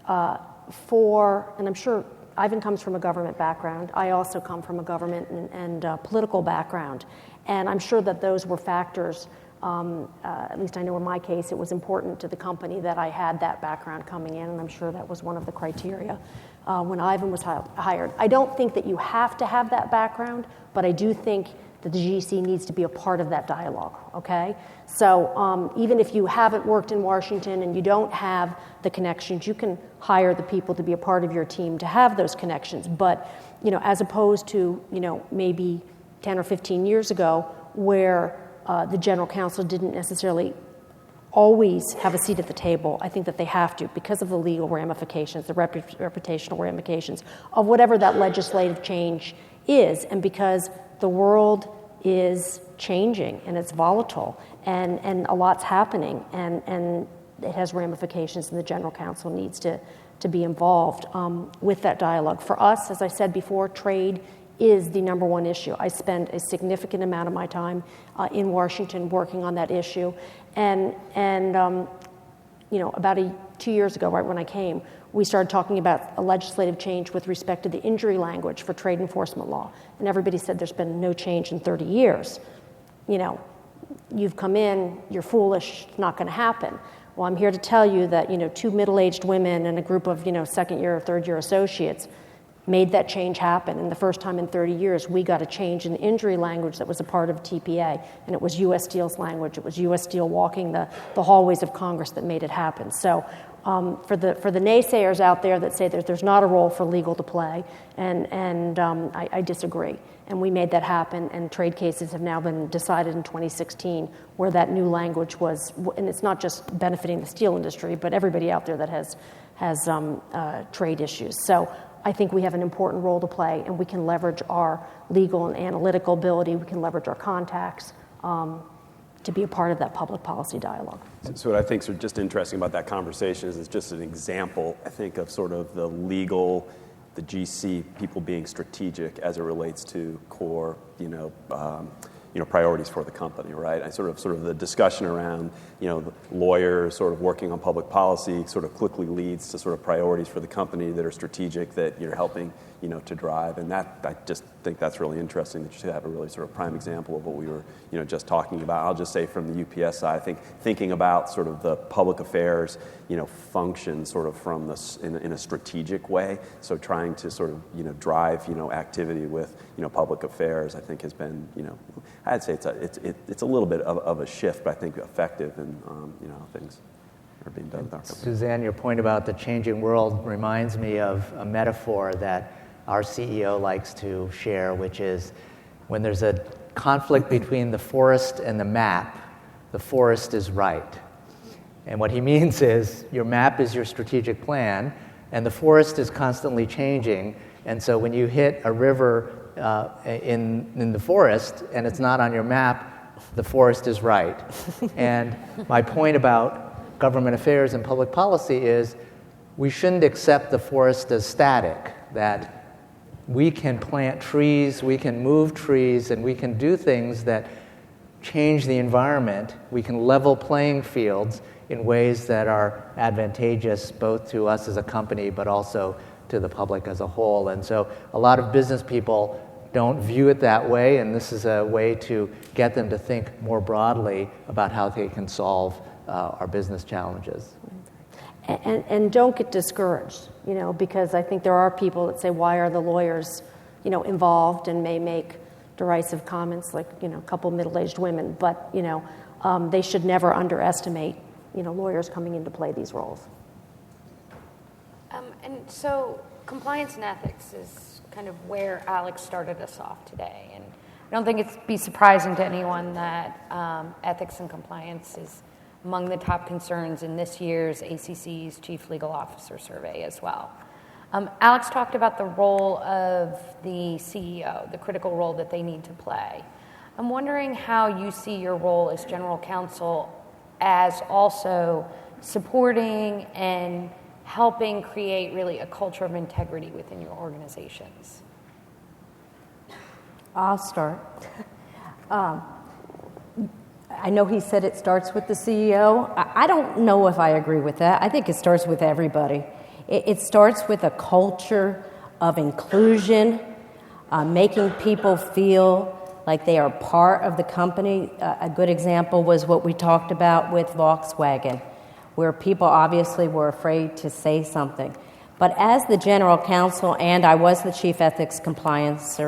and I'm sure Ivan comes from a government background. I also come from a government and political background. And I'm sure that those were factors, at least I know in my case, it was important to the company that I had that background coming in, and I'm sure that was one of the criteria when Ivan was hired. I don't think that you have to have that background, but I do think that the GC needs to be a part of that dialogue, okay? So even if you haven't worked in Washington and you don't have the connections, you can hire the people to be a part of your team to have those connections. But, as opposed to, maybe 10 or 15 years ago, where the general counsel didn't necessarily always have a seat at the table, I think that they have to, because of the legal ramifications, the reputational ramifications of whatever that legislative change is, and because the world is changing and it's volatile and a lot's happening, and it has ramifications, and the general counsel needs to be involved with that dialogue. For us, as I said before, trade is the number one issue. I spend a significant amount of my time in Washington working on that issue, and about 2 years ago, right when I came, we started talking about a legislative change with respect to the injury language for trade enforcement law, and everybody said there's been no change in 30 years. You've come in, you're foolish, it's not going to happen. Well, I'm here to tell you that, two middle-aged women and a group of, second-year or third-year associates made that change happen. And the first time in 30 years, we got a change in the injury language that was a part of TPA. And it was U.S. Steel's language. It was U.S. Steel walking the hallways of Congress that made it happen. So for the naysayers out there that say that there's not a role for legal to play, and I disagree. And we made that happen, and trade cases have now been decided in 2016 where that new language was, and it's not just benefiting the steel industry, but everybody out there that has trade issues. So I think we have an important role to play, and we can leverage our legal and analytical ability, we can leverage our contacts to be a part of that public policy dialogue. So what I think is just interesting about that conversation is it's just an example, I think, of sort of the legal, the GC people being strategic as it relates to core, priorities for the company, right? And sort of the discussion around, the lawyers sort of working on public policy sort of quickly leads to sort of priorities for the company that are strategic that you're helping, to drive. And that, I just think that's really interesting that you have a really sort of prime example of what we were, just talking about. I'll just say from the UPS side, I think thinking about sort of the public affairs, function sort of from this in a strategic way. So trying to sort of, drive, activity with, public affairs, I think has been, I'd say it's a little bit of a shift, but I think effective in, things are being done with our company. Suzanne, your point about the changing world reminds me of a metaphor that our CEO likes to share, which is when there's a conflict between the forest and the map, the forest is right. And what he means is your map is your strategic plan, and the forest is constantly changing. And so when you hit a river in the forest and it's not on your map, the forest is right. And my point about government affairs and public policy is we shouldn't accept the forest as static, that we can plant trees, we can move trees, and we can do things that change the environment. We can level playing fields in ways that are advantageous both to us as a company but also to the public as a whole. And so a lot of business people don't view it that way, and this is a way to get them to think more broadly about how they can solve our business challenges. And don't get discouraged, because I think there are people that say, why are the lawyers, involved, and may make derisive comments like, a couple middle-aged women, but, they should never underestimate, lawyers coming in to play these roles. And so compliance and ethics is kind of where Alex started us off today. And I don't think it'd be surprising to anyone that ethics and compliance is among the top concerns in this year's ACC's Chief Legal Officer Survey as well. Alex talked about the role of the CEO, the critical role that they need to play. I'm wondering how you see your role as General Counsel as also supporting and helping create really a culture of integrity within your organizations. I'll start. I know he said it starts with the CEO. I don't know if I agree with that. I think it starts with everybody. It starts with a culture of inclusion, making people feel like they are part of the company. A good example was what we talked about with Volkswagen, where people obviously were afraid to say something. But as the general counsel, and I was the chief ethics compliance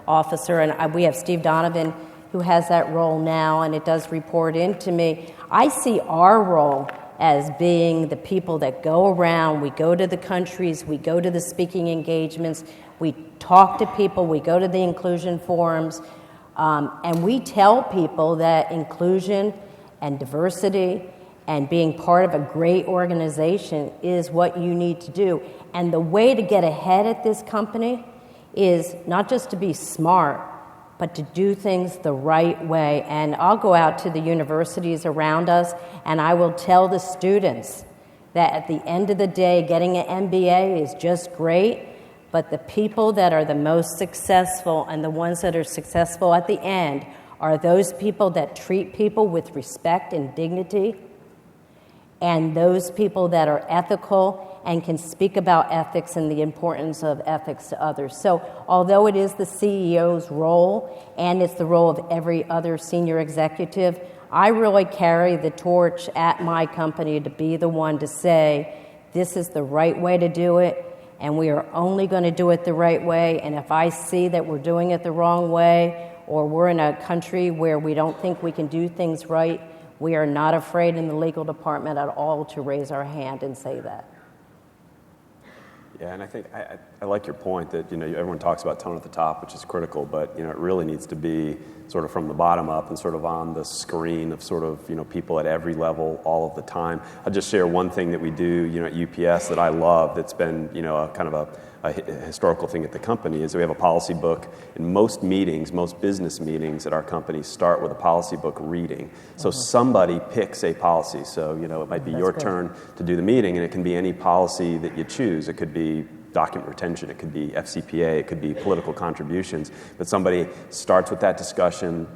officer, and we have Steve Donovan who has that role now, and it does report into me. I see our role as being the people that go around, we go to the countries, we go to the speaking engagements, we talk to people, we go to the inclusion forums, and we tell people that inclusion and diversity and being part of a great organization is what you need to do. And the way to get ahead at this company is not just to be smart, but to do things the right way. And I'll go out to the universities around us, and I will tell the students that at the end of the day, getting an MBA is just great, but the people that are the most successful and the ones that are successful at the end are those people that treat people with respect and dignity, and those people that are ethical and can speak about ethics and the importance of ethics to others. So although it is the CEO's role and it's the role of every other senior executive, I really carry the torch at my company to be the one to say, this is the right way to do it, and we are only going to do it the right way. And if I see that we're doing it the wrong way, or we're in a country where we don't think we can do things right, we are not afraid in the legal department at all to raise our hand and say that. Yeah, and I think I like your point that, everyone talks about tone at the top, which is critical, but, it really needs to be sort of from the bottom up and sort of on the screen of sort of, people at every level all of the time. I'll just share one thing that we do, at UPS that I love that's been, a kind of a historical thing at the company is that we have a policy book. In most meetings, most business meetings at our company start with a policy book reading. So somebody picks a policy. So, it might be your turn to do the meeting, and it can be any policy that you choose. It could be document retention, it could be FCPA, it could be political contributions. But somebody starts with that discussion,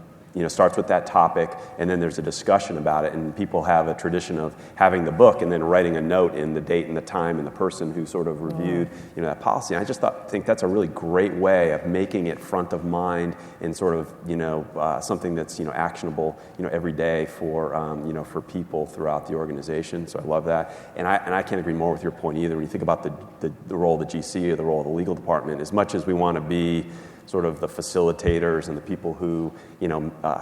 starts with that topic, and then there's a discussion about it, and people have a tradition of having the book and then writing a note in the date and the time and the person who sort of reviewed, that policy. And I just think that's a really great way of making it front of mind and sort of, something that's, actionable, every day for people throughout the organization. So I love that. And I can't agree more with your point either. When you think about the role of the GC or the role of the legal department, as much as we want to be sort of the facilitators and the people who,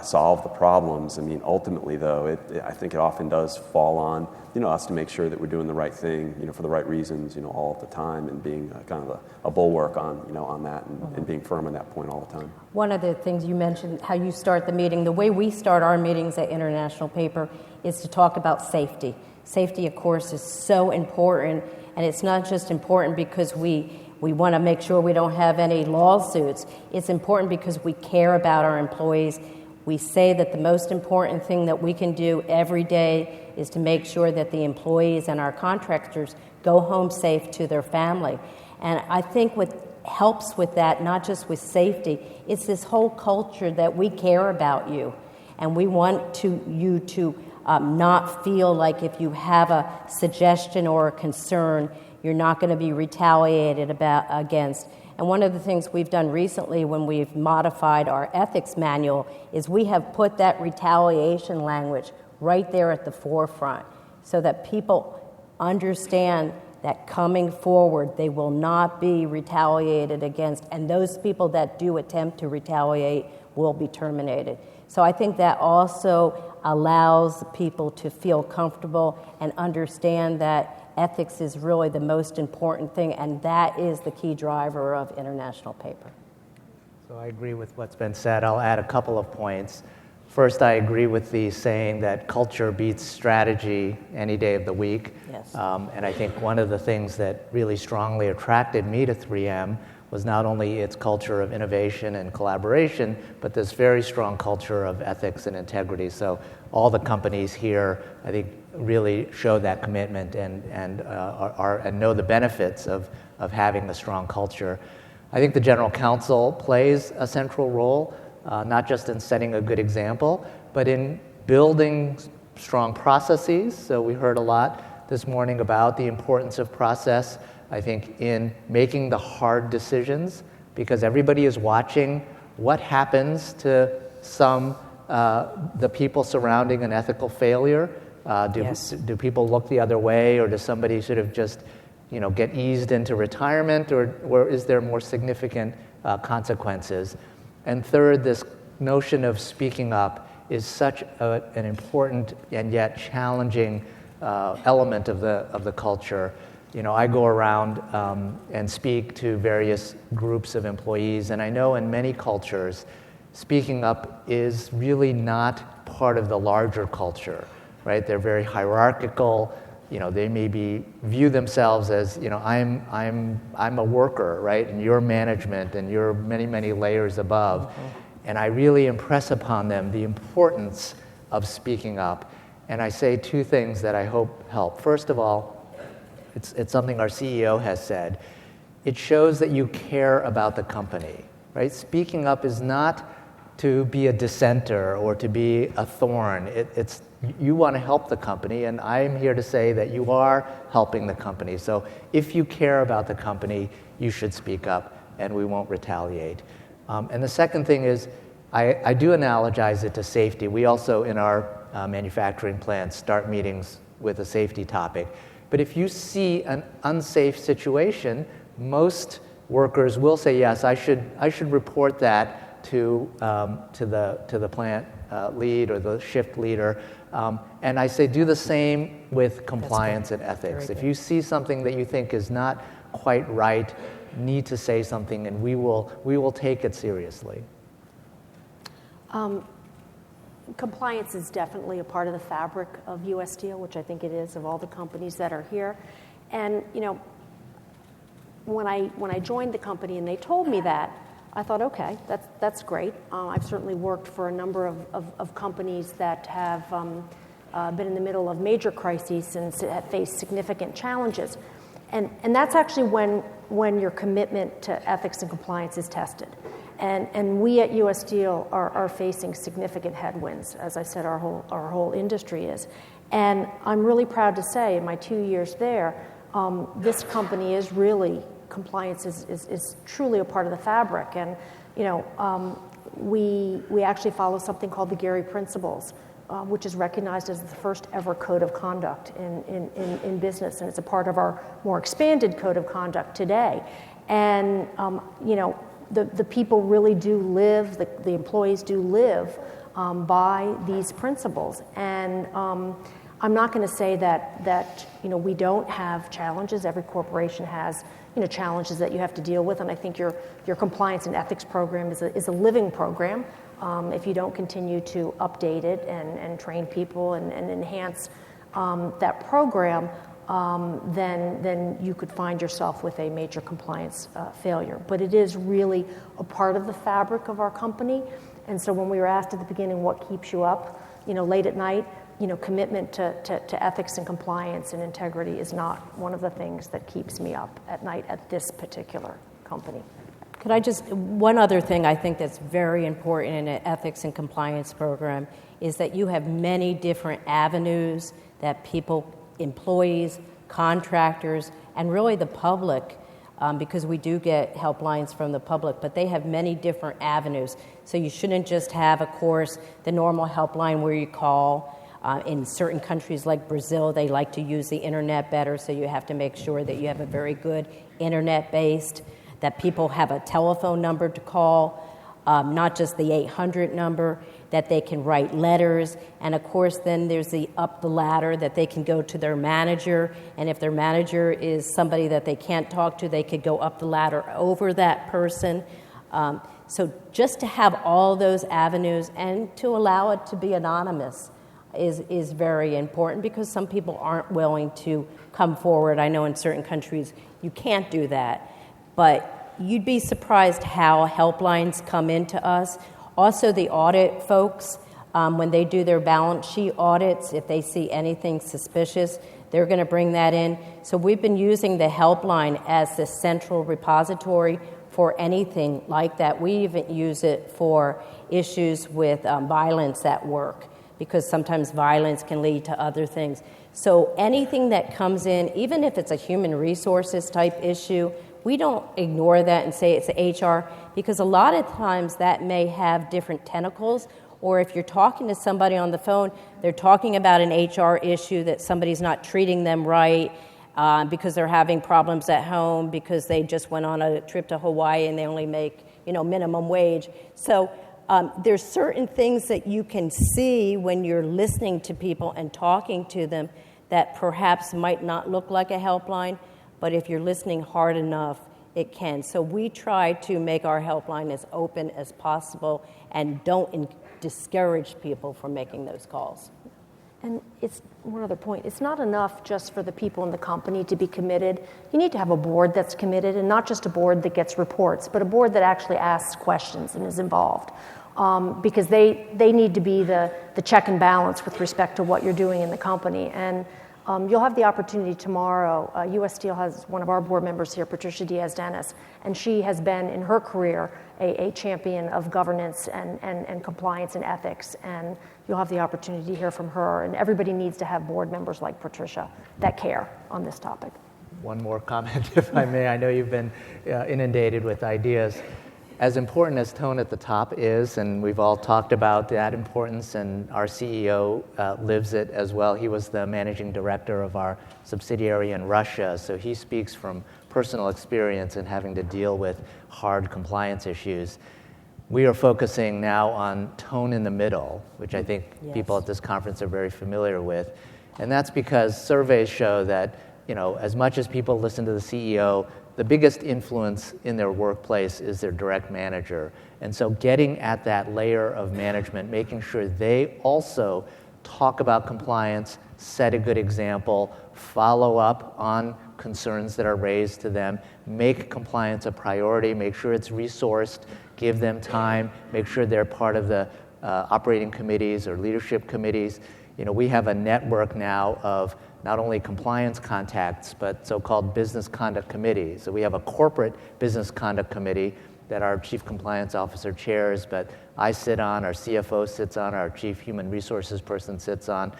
solve the problems. I mean, ultimately, though, I think it often does fall on, us to make sure that we're doing the right thing, for the right reasons, all of the time, and being kind of a bulwark on, on that, and being firm on that point all the time. One of the things you mentioned, how you start the meeting, the way we start our meetings at International Paper is to talk about safety. Safety, of course, is so important, and it's not just important because we want to make sure we don't have any lawsuits. It's important because we care about our employees. We say that the most important thing that we can do every day is to make sure that the employees and our contractors go home safe to their family. And I think what helps with that, not just with safety, it's this whole culture that we care about you. And we want you to not feel like if you have a suggestion or a concern, you're not going to be retaliated against. And one of the things we've done recently when we've modified our ethics manual is we have put that retaliation language right there at the forefront so that people understand that coming forward they will not be retaliated against, and those people that do attempt to retaliate will be terminated. So I think that also allows people to feel comfortable and understand that ethics is really the most important thing, and that is the key driver of International Paper. So I agree with what's been said. I'll add a couple of points. First, I agree with the saying that culture beats strategy any day of the week. Yes. And I think one of the things that really strongly attracted me to 3M was not only its culture of innovation and collaboration, but this very strong culture of ethics and integrity. So all the companies here, I think, really show that commitment and know the benefits of having a strong culture. I think the General Counsel plays a central role, not just in setting a good example, but in building strong processes. So we heard a lot this morning about the importance of process, I think, in making the hard decisions, because everybody is watching what happens to the people surrounding an ethical failure. Do people look the other way, or does somebody sort of just, get eased into retirement, or is there more significant consequences? And third, this notion of speaking up is such an important and yet challenging element of the culture. You know, I go around and speak to various groups of employees, and I know in many cultures, speaking up is really not part of the larger culture, right? They're very hierarchical. You know, they maybe view themselves as, you know, I'm a worker, right? And you're management, and you're many, many layers above. And I really impress upon them the importance of speaking up. And I say two things that I hope help. First of all, it's something our CEO has said. It shows that you care about the company, right? Speaking up is not to be a dissenter or to be a thorn. It's you want to help the company, and I'm here to say that you are helping the company. So if you care about the company, you should speak up, and we won't retaliate. And the second thing is, I do analogize it to safety. We also, in our manufacturing plants, start meetings with a safety topic. But if you see an unsafe situation, most workers will say, yes, I should report that to the plant lead or the shift leader. And I say do the same with compliance and ethics. If you see something that you think is not quite right, need to say something, and we will take it seriously. Compliance is definitely a part of the fabric of U.S. Steel, which I think it is, of all the companies that are here. And, you know, when I joined the company and they told me that, I thought, okay, that's great. I've certainly worked for a number of companies that have been in the middle of major crises and have faced significant challenges. And that's actually when your commitment to ethics and compliance is tested. And we at U.S. Steel are facing significant headwinds. As I said, our whole industry is. And I'm really proud to say, in my 2 years there, this company is really, compliance is truly a part of the fabric. And, you know, we actually follow something called the Gehry Principles, which is recognized as the first ever code of conduct in business. And it's a part of our more expanded code of conduct today. And, you know, the people really do live, the employees do live by these principles. And I'm not going to say that you know, we don't have challenges. Every corporation has, you know, challenges that you have to deal with. And I think your compliance and ethics program is a living program. If you don't continue to update it and train people and enhance that program, then you could find yourself with a major compliance failure. But it is really a part of the fabric of our company. And so when we were asked at the beginning what keeps you up, you know, late at night, you know, commitment to ethics and compliance and integrity is not one of the things that keeps me up at night at this particular company. Could I just, one other thing I think that's very important in an ethics and compliance program is that you have many different avenues that people, employees, contractors, and really the public, because we do get helplines from the public, but they have many different avenues. So you shouldn't just have, of course, the normal helpline where you call. In certain countries like Brazil, they like to use the internet better, so you have to make sure that you have a very good internet-based, that people have a telephone number to call, not just the 800 number, that they can write letters, and of course then there's the up the ladder that they can go to their manager, and if their manager is somebody that they can't talk to, they could go up the ladder over that person. So just to have all those avenues and to allow it to be anonymous is very important, because some people aren't willing to come forward. I know in certain countries you can't do that, but you'd be surprised how helplines come into us. Also, the audit folks, when they do their balance sheet audits, if they see anything suspicious, they're going to bring that in. So we've been using the helpline as the central repository for anything like that. We even use it for issues with violence at work, because sometimes violence can lead to other things. So anything that comes in, even if it's a human resources type issue, we don't ignore that and say it's HR, because a lot of times that may have different tentacles, or if you're talking to somebody on the phone, they're talking about an HR issue that somebody's not treating them right because they're having problems at home, because they just went on a trip to Hawaii and they only make, you know, minimum wage. So there's certain things that you can see when you're listening to people and talking to them that perhaps might not look like a helpline, but if you're listening hard enough, it can. So we try to make our helpline as open as possible and don't discourage people from making those calls. And it's one other point. It's not enough just for the people in the company to be committed. You need to have a board that's committed, and not just a board that gets reports, but a board that actually asks questions and is involved. Because they need to be the check and balance with respect to what you're doing in the company. And you'll have the opportunity tomorrow. U.S. Steel has one of our board members here, Patricia Diaz-Dennis, and she has been in her career a champion of governance and compliance and ethics. And you'll have the opportunity to hear from her. And everybody needs to have board members like Patricia that care on this topic. One more comment, if I may. I know you've been inundated with ideas. As important as tone at the top is, and we've all talked about that importance, and our CEO lives it as well. He was the managing director of our subsidiary in Russia, so he speaks from personal experience in having to deal with hard compliance issues. We are focusing now on tone in the middle, which I think people at this conference are very familiar with. And that's because surveys show that, as much as people listen to the CEO, the biggest influence in their workplace is their direct manager. And so getting at that layer of management, making sure they also talk about compliance, set a good example, follow up on concerns that are raised to them, make compliance a priority, make sure it's resourced, give them time, make sure they're part of the operating committees or leadership committees. We have a network now of not only compliance contacts, but so-called business conduct committees. So we have a corporate business conduct committee that our chief compliance officer chairs, but I sit on, our CFO sits on, our chief human resources person sits on.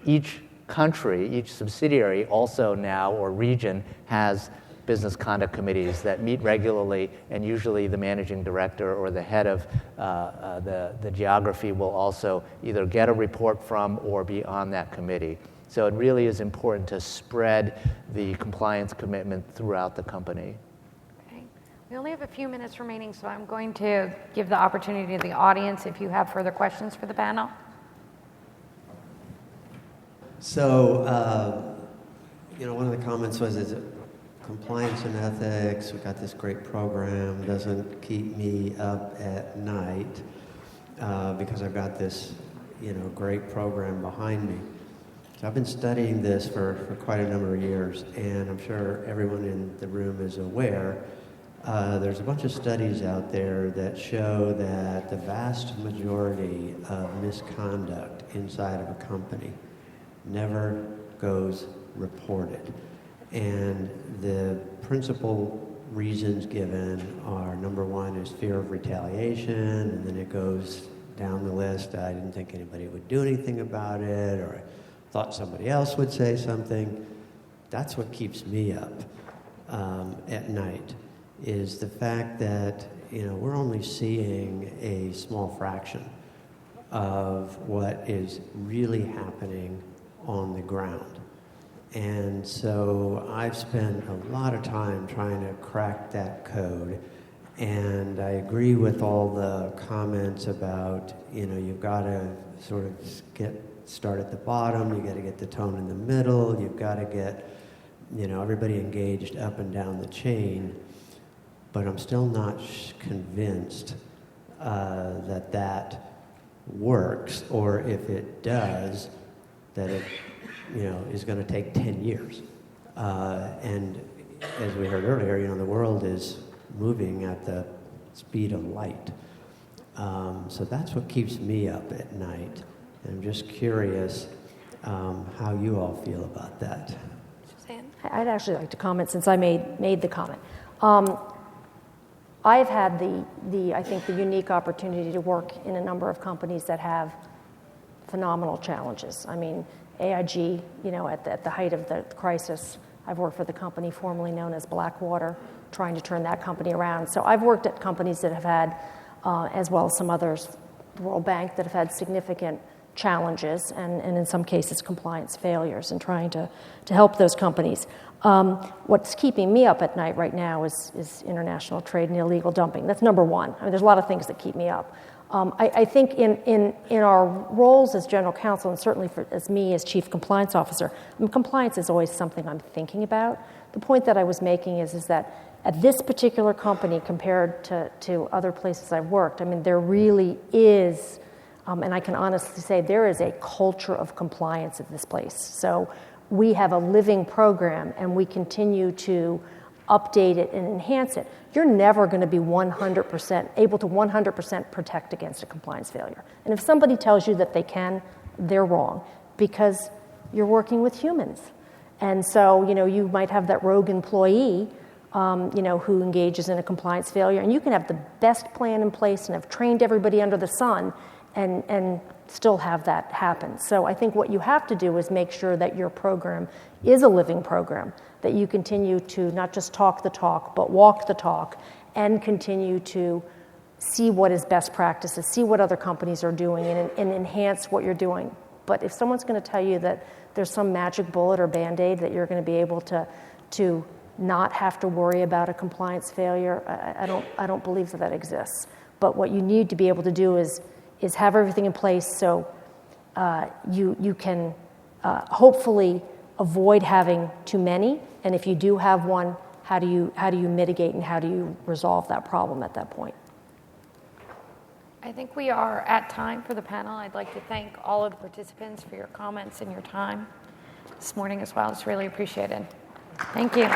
Each country, each subsidiary also now, or region, has business conduct committees that meet regularly, and usually the managing director or the head of the geography will also either get a report from or be on that committee. So it really is important to spread the compliance commitment throughout the company. Okay. We only have a few minutes remaining, so I'm going to give the opportunity to the audience if you have further questions for the panel. So, one of the comments was, is it compliance and ethics? We got this great program, doesn't keep me up at night because I've got this, great program behind me. So I've been studying this for quite a number of years, and I'm sure everyone in the room is aware. There's a bunch of studies out there that show that the vast majority of misconduct inside of a company never goes reported. And the principal reasons given are, number one is fear of retaliation, and then it goes down the list. I didn't think anybody would do anything about it, or I thought somebody else would say something. That's what keeps me up at night, is the fact that we're only seeing a small fraction of what is really happening on the ground. And so I've spent a lot of time trying to crack that code, and I agree with all the comments about you've got to sort of start at the bottom, you got to get the tone in the middle, you've got to get everybody engaged up and down the chain. But I'm still not convinced that works, or if it does, that it is going to take 10 years. And as we heard earlier, the world is moving at the speed of light. So that's what keeps me up at night. And I'm just curious how you all feel about that. Suzanne? I'd actually like to comment since I made the comment. I've had I think the unique opportunity to work in a number of companies that have phenomenal challenges. I mean, AIG, at the height of the crisis, I've worked for the company formerly known as Blackwater, trying to turn that company around. So I've worked at companies that have had, as well as some others, the World Bank, that have had significant challenges and in some cases compliance failures, and trying to help those companies. What's keeping me up at night right now is international trade and illegal dumping. That's number one. I mean, there's a lot of things that keep me up. I think in our roles as general counsel, and certainly as me as chief compliance officer, compliance is always something I'm thinking about. The point that I was making is that at this particular company compared to other places I've worked, I mean, there really is, and I can honestly say there is a culture of compliance at this place. So we have a living program and we continue to update it and enhance it. You're never going to be 100% able to 100% protect against a compliance failure. And if somebody tells you that they can, they're wrong, because you're working with humans. And so, you might have that rogue employee, who engages in a compliance failure, and you can have the best plan in place and have trained everybody under the sun and still have that happen. So I think what you have to do is make sure that your program is a living program, that you continue to not just talk the talk, but walk the talk, and continue to see what is best practices, see what other companies are doing, and enhance what you're doing. But if someone's going to tell you that there's some magic bullet or Band-Aid that you're going to be able to not have to worry about a compliance failure, I don't believe that exists. But what you need to be able to do is have everything in place so you can hopefully avoid having too many. And if you do have one, how do you mitigate and how do you resolve that problem at that point? I think we are at time for the panel. I'd like to thank all of the participants for your comments and your time this morning as well. It's really appreciated. Thank you.